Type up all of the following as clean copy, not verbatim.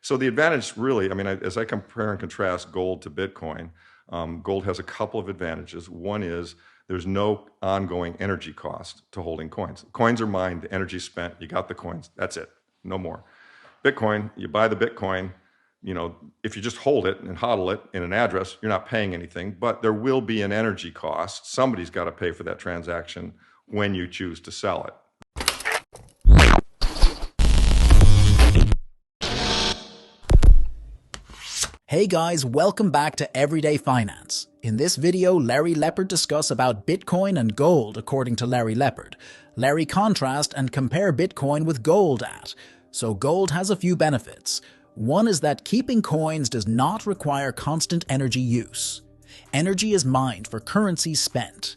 So the advantage really, I mean, as I compare and contrast gold to Bitcoin, gold has a couple of advantages. One is there's no ongoing energy cost to holding coins. Coins are mined, the energy spent, you got the coins, that's it, no more. Bitcoin, you buy the Bitcoin, if you just hold it and hodl it in an address, you're not paying anything, but there will be an energy cost. Somebody's got to pay for that transaction when you choose to sell it. Hey guys, welcome back to Everyday Finance. In this video, Larry Lepard discuss about Bitcoin and gold according to Larry Lepard. Larry contrast and compare Bitcoin with gold at. So gold has a few benefits. One is that keeping coins does not require constant energy use. Energy is mined for currency spent.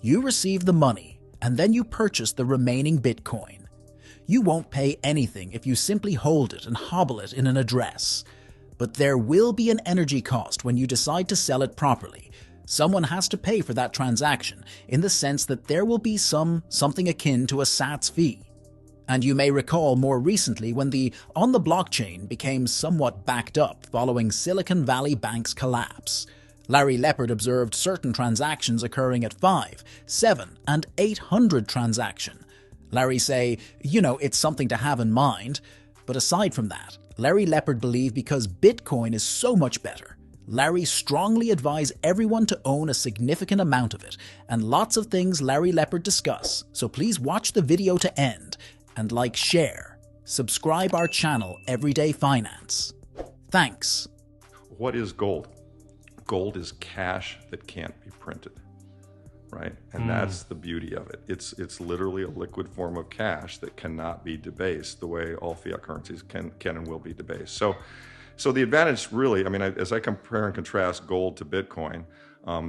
You receive the money, and then you purchase the remaining Bitcoin. You won't pay anything if you simply hold it and hobble it in an address. But there will be an energy cost when you decide to sell it properly. Someone has to pay for that transaction, in the sense that there will be something akin to a SATS fee. And you may recall more recently when the on the blockchain became somewhat backed up following Silicon Valley Bank's collapse. Larry Lepard observed certain transactions occurring at 5, 7, and 800 transaction. Larry say, it's something to have in mind. But aside from that, Larry Lepard believed because Bitcoin is so much better, Larry strongly advised everyone to own a significant amount of it, and lots of things Larry Lepard discuss, so please watch the video to end, and share. Subscribe our channel, Everyday Finance. Thanks. What is gold? Gold is cash that can't be printed, right? And that's the beauty of it. It's literally a liquid form of cash that cannot be debased the way all fiat currencies can and will be debased. So the advantage really, I mean, as I compare and contrast gold to Bitcoin,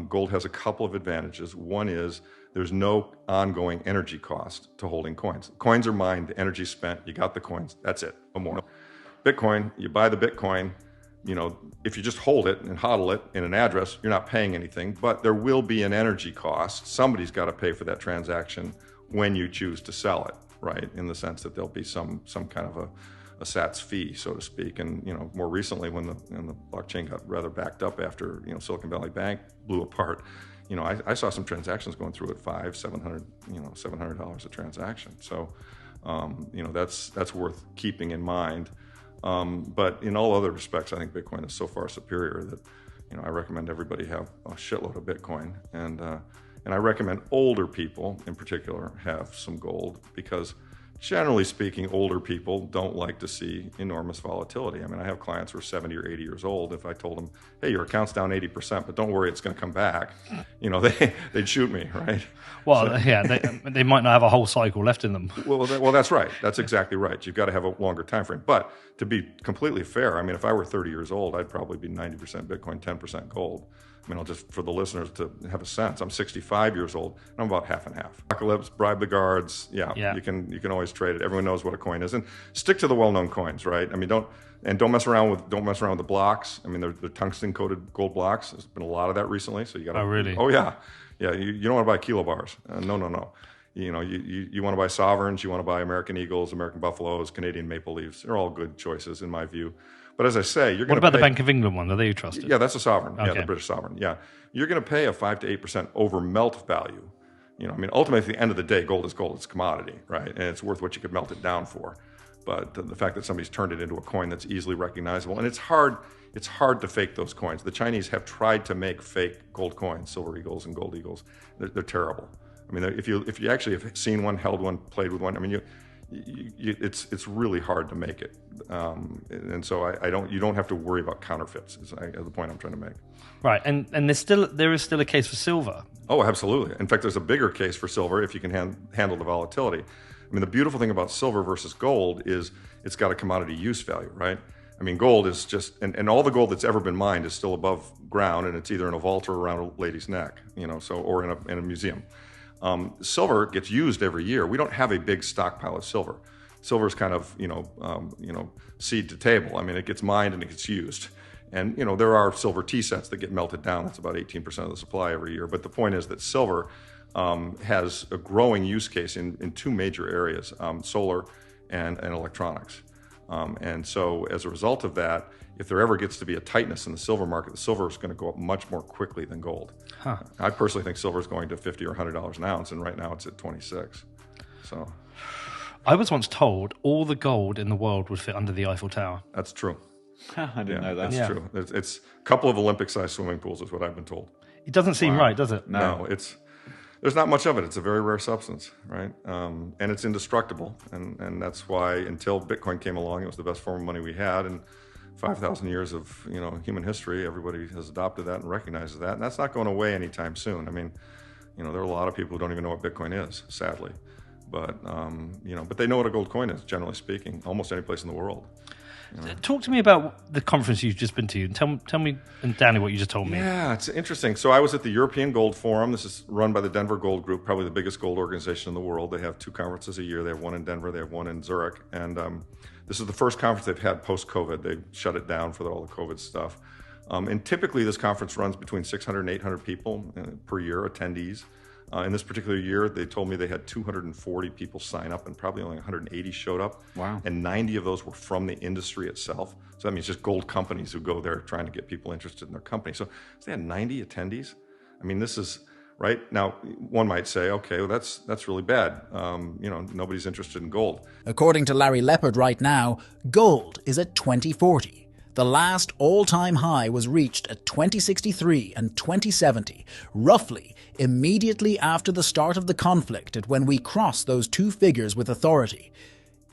gold has a couple of advantages. One is there's no ongoing energy cost to holding coins. Coins are mined, the energy spent, you got the coins, that's it, no more. Bitcoin, you buy the Bitcoin, if you just hold it and hodl it in an address, you're not paying anything, but there will be an energy cost. Somebody's got to pay for that transaction when you choose to sell it, right? In the sense that there'll be some kind of a SATS fee, so to speak. And more recently, when the blockchain got rather backed up after Silicon Valley Bank blew apart, I saw some transactions going through at $500, $700 a transaction. So that's worth keeping in mind. But in all other respects, I think Bitcoin is so far superior that I recommend everybody have a shitload of Bitcoin, and I recommend older people in particular have some gold, because generally speaking, older people don't like to see enormous volatility. I mean, I have clients who are 70 or 80 years old. If I told them, hey, your account's down 80%, but don't worry, it's going to come back, they'd shoot me, right? Well, yeah, they might not have a whole cycle left in them. Well, that's right. That's exactly right. You've got to have a longer time frame. But to be completely fair, I mean, if I were 30 years old, I'd probably be 90% Bitcoin, 10% gold. I mean, I'll just, for the listeners to have a sense, I'm 65 years old, and I'm about half and half. Apocalypse, bribe the guards, yeah. You can always trade it. Everyone knows what a coin is, and stick to the well-known coins, right? I mean, don't mess around with the blocks. I mean, they're tungsten-coated gold blocks. There's been a lot of that recently, so you got to. Oh, really? Oh, yeah. You don't want to buy kilobars. No. You want to buy sovereigns. You want to buy American Eagles, American Buffaloes, Canadian Maple Leafs. They're all good choices in my view. But as I say, you're going to. What about the Bank of England one? Are they trusted? Yeah, that's a sovereign. Okay. Yeah, the British sovereign. Yeah, you're going to pay a 5 to 8% over melt value. I mean, ultimately, at the end of the day, gold is gold. It's a commodity, right? And it's worth what you could melt it down for. But the fact that somebody's turned it into a coin that's easily recognizable, and it's hard to fake those coins. The Chinese have tried to make fake gold coins, silver eagles and gold eagles. They're terrible. I mean, if you actually have seen one, held one, played with one, I mean, it's really hard to make it, and so you don't have to worry about counterfeits. Is the point I'm trying to make. Right, and there is still a case for silver. Oh, absolutely. In fact, there's a bigger case for silver if you can handle the volatility. I mean, the beautiful thing about silver versus gold is it's got a commodity use value, right? I mean, gold is just, and all the gold that's ever been mined is still above ground, and it's either in a vault or around a lady's neck, or in a museum. Silver gets used every year. We don't have a big stockpile of silver. Silver is kind of, seed to table. I mean, it gets mined and it gets used. And, there are silver tea sets that get melted down. That's about 18% of the supply every year. But the point is that silver has a growing use case in two major areas, solar and electronics. And so as a result of that, if there ever gets to be a tightness in the silver market, the silver is going to go up much more quickly than gold. I personally think silver is going to $50 or $100 an ounce, and right now it's at 26. So I was once told all the gold in the world would fit under the Eiffel Tower. that's true. I didn't know that. That's true. It's a couple of Olympic-sized swimming pools is what I've been told. It doesn't seem right, does it? No, there's not much of it. It's a very rare substance, right? And it's indestructible. And that's why until Bitcoin came along, it was the best form of money we had. And 5,000 years of human history, everybody has adopted that and recognizes that. And that's not going away anytime soon. I mean, there are a lot of people who don't even know what Bitcoin is, sadly. But, but they know what a gold coin is, generally speaking, almost any place in the world. Talk to me about the conference you've just been to. And tell me and Danny what you just told me. Yeah, it's interesting. So I was at the European Gold Forum. This is run by the Denver Gold Group, probably the biggest gold organization in the world. They have 2 conferences a year. They have one in Denver. They have one in Zurich. And this is the first conference they've had post-COVID. They shut it down for all the COVID stuff. And typically this conference runs between 600 and 800 people per year, attendees. In this particular year, they told me they had 240 people sign up and probably only 180 showed up. Wow. And 90 of those were from the industry itself. So that means just gold companies who go there trying to get people interested in their company. So they had 90 attendees. I mean, this is, right? Now, one might say, okay, well, that's really bad. Nobody's interested in gold. According to Larry Lepard right now, gold is at 2040. The last all-time high was reached at 2063 and 2070, roughly immediately after the start of the conflict at when we cross those 2 figures with authority.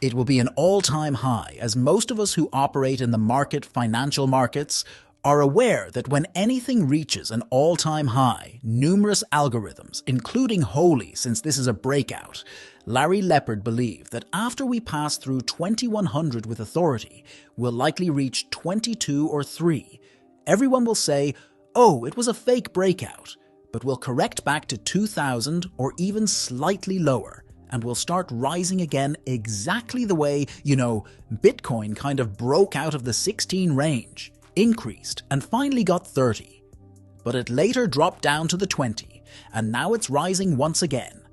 It will be an all-time high, as most of us who operate in the financial markets, are aware that when anything reaches an all-time high, numerous algorithms, including Holy, since this is a breakout, Larry Lepard believed that after we pass through 2100 with authority, we'll likely reach 22 or 3. Everyone will say, oh, it was a fake breakout, but we'll correct back to 2000 or even slightly lower, and we'll start rising again exactly the way, Bitcoin kind of broke out of the 16 range, increased, and finally got 30. But it later dropped down to the 20, and now it's rising once again.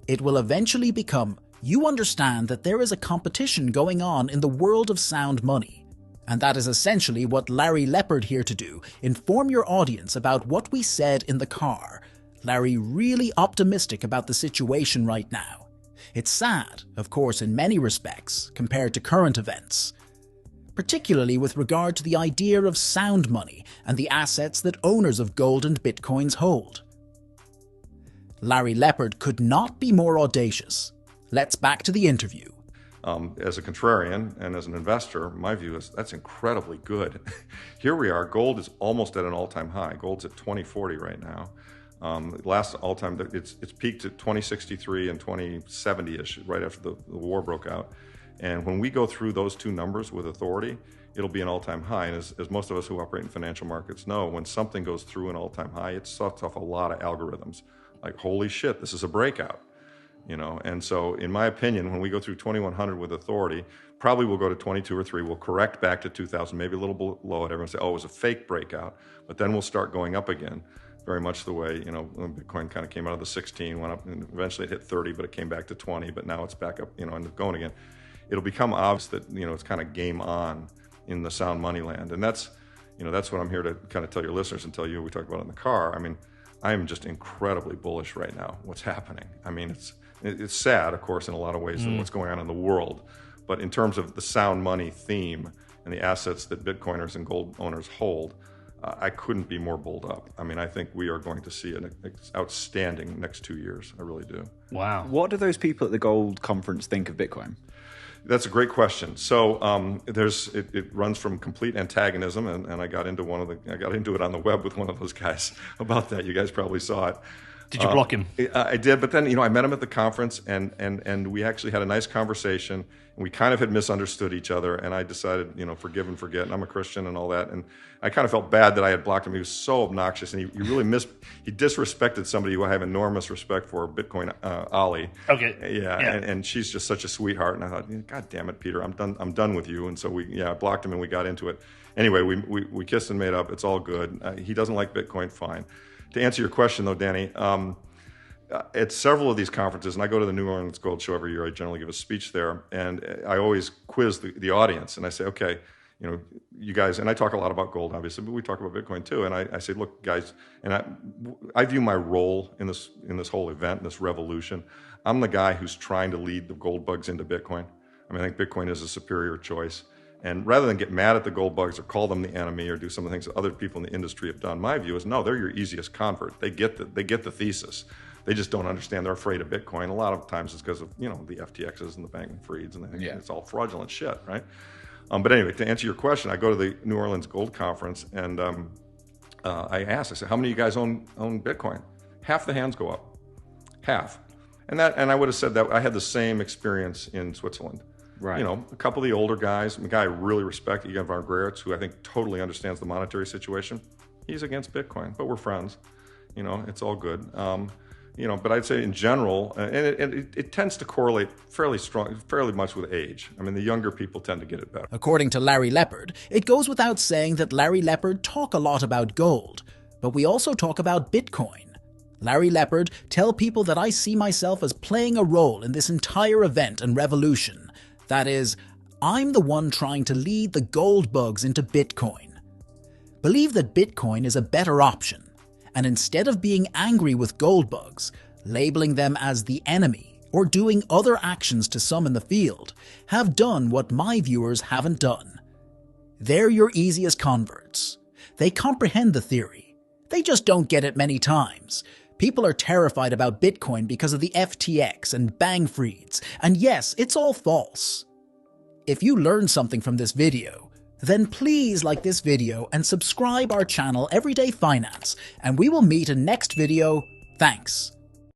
It will eventually become, you understand that there is a competition going on in the world of sound money. And that is essentially what Larry Lepard here to do, inform your audience about what we said in the car. Larry really optimistic about the situation right now. It's sad, of course, in many respects, compared to current events. Particularly with regard to the idea of sound money and the assets that owners of gold and bitcoins hold. Larry Lepard could not be more audacious. Let's back to the interview. As a contrarian and as an investor, my view is that's incredibly good. Here we are, gold is almost at an all-time high. Gold's at 2040 right now. Last all-time, it's peaked at 2063 and 2070-ish, right after the war broke out. And when we go through those 2 numbers with authority, it'll be an all-time high. And as most of us who operate in financial markets know, when something goes through an all-time high, it sets off a lot of algorithms. Like, holy shit, this is a breakout. And so in my opinion, when we go through 2100 with authority, probably we'll go to 22 or 3, we'll correct back to 2000, maybe a little below it. Everyone say, oh, it was a fake breakout, but then we'll start going up again. Very much the way, when Bitcoin kind of came out of the 16, went up, and eventually it hit 30, but it came back to 20, but now it's back up, and going again. It'll become obvious that, it's kind of game on in the sound money land. And that's what I'm here to kind of tell your listeners and tell you, we talked about it in the car. I mean, I am just incredibly bullish right now, what's happening. I mean, it's sad, of course, in a lot of ways, what's going on in the world. But in terms of the sound money theme and the assets that Bitcoiners and gold owners hold, I couldn't be more bulled up. I mean, I think we are going to see an outstanding next 2 years. I really do. Wow. What do those people at the gold conference think of Bitcoin? That's a great question. So it runs from complete antagonism, and I got into it on the web with one of those guys about that. You guys probably saw it. Did you block him? I did, but then I met him at the conference, and we actually had a nice conversation. And we kind of had misunderstood each other, and I decided, forgive and forget. And I'm a Christian and all that, and I kind of felt bad that I had blocked him. He was so obnoxious, and he really he disrespected somebody who I have enormous respect for, Bitcoin Ollie. Okay. Yeah. And she's just such a sweetheart. And I thought, God damn it, Peter, I'm done with you. And so I blocked him, and we got into it. Anyway, we kissed and made up. It's all good. He doesn't like Bitcoin. Fine. To answer your question, though, Danny, at several of these conferences, and I go to the New Orleans Gold Show every year. I generally give a speech there, and I always quiz the audience, and I say, okay, you know, you guys, and I talk a lot about gold, obviously, but we talk about Bitcoin too. And I say, look, guys, and I view my role in this whole event, this revolution. I'm the guy who's trying to lead the gold bugs into Bitcoin. I mean, I think Bitcoin is a superior choice. And rather than get mad at the gold bugs or call them the enemy or do some of the things that other people in the industry have done, my view is no, they're your easiest convert. They get the thesis. They just don't understand. They're afraid of Bitcoin. A lot of times it's because of, you know, the FTXs and the Bankman-Frieds, and they think it's all fraudulent shit, right? But anyway, to answer your question, I go to the New Orleans Gold Conference, and I said, how many of you guys own Bitcoin? Half the hands go up, half. And I would have said that I had the same experience in Switzerland. Right. You know, a couple of the older guys, the guy I really respect, Ian von Greyerz, who I think totally understands the monetary situation. He's against Bitcoin, but we're friends. You know, it's all good. You know, but I'd say in general, and it tends to correlate fairly much with age. I mean, the younger people tend to get it better. According to Larry Lepard, it goes without saying that Larry Lepard talk a lot about gold, but we also talk about Bitcoin. Larry Lepard tell people that I see myself as playing a role in this entire event and revolution. That is, I'm the one trying to lead the gold bugs into Bitcoin. Believe that Bitcoin is a better option, and instead of being angry with gold bugs, labeling them as the enemy, or doing other actions to some in the field, have done what my viewers haven't done. They're your easiest converts. They comprehend the theory. They just don't get it many times. People are terrified about Bitcoin because of the FTX and Bankman-Frieds, and yes, it's all false. If you learned something from this video, then please like this video and subscribe our channel Everyday Finance, and we will meet in next video. Thanks.